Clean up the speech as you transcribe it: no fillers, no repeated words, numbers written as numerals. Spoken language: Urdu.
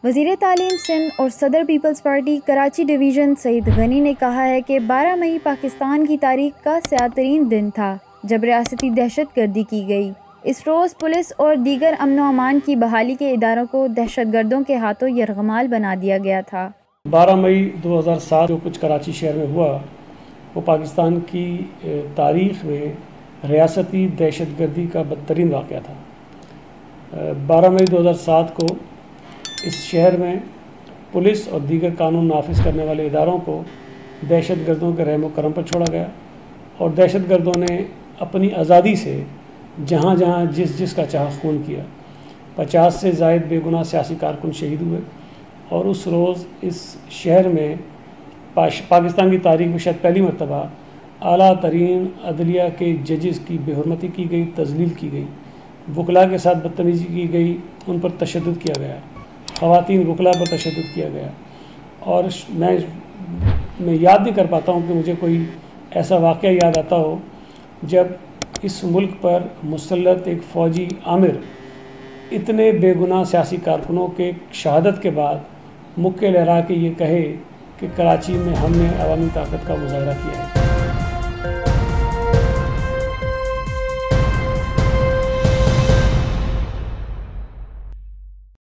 وزیر تعلیم سندھ اور صدر Peoples party Karachi division Saeed Ghani نے کہا ہے کہ 12 مئی پاکستان کی تاریخ کا سیاہ ترین دن تھا جب ریاستی دہشت گردی کی گئی۔ اس روز پولیس اور دیگر امن و امان کی بحالی کے اداروں کو دہشت گردوں کے ہاتھوں یرغمال بنا دیا گیا تھا۔ 12 مئی 2007 جو کچھ کراچی شہر میں ہوا وہ پاکستان کی تاریخ میں ریاستی دہشت گردی کا بدترین واقعہ تھا۔ 12 مئی 2007 کو اس شہر میں پولیس اور دیگر قانون نافذ کرنے والے اداروں کو دہشت گردوں کے رحم و کرم پر چھوڑا گیا اور دہشت گردوں نے اپنی آزادی سے جہاں جہاں جس کا چاہا خون کیا۔ 50 سے زائد بے گناہ سیاسی کارکن شہید ہوئے اور اس روز اس شہر میں پاکستان کی تاریخ میں شاید پہلی مرتبہ اعلیٰ ترین عدلیہ کے ججز کی بے حرمتی کی گئی، تذلیل کی گئی، وکلاء کے ساتھ بدتمیزی کی گئی، ان پر تشدد کیا گیا، خواتین وکلاء پر تشدد کیا گیا۔ اور میں یاد نہیں کر پاتا ہوں کہ مجھے کوئی ایسا واقعہ یاد آتا ہو جب اس ملک پر مسلط ایک فوجی آمر اتنے بے گناہ سیاسی کارکنوں کے شہادت کے بعد مکے لہرا کے یہ کہے کہ کراچی میں ہم نے عوامی طاقت کا مظاہرہ کیا ہے۔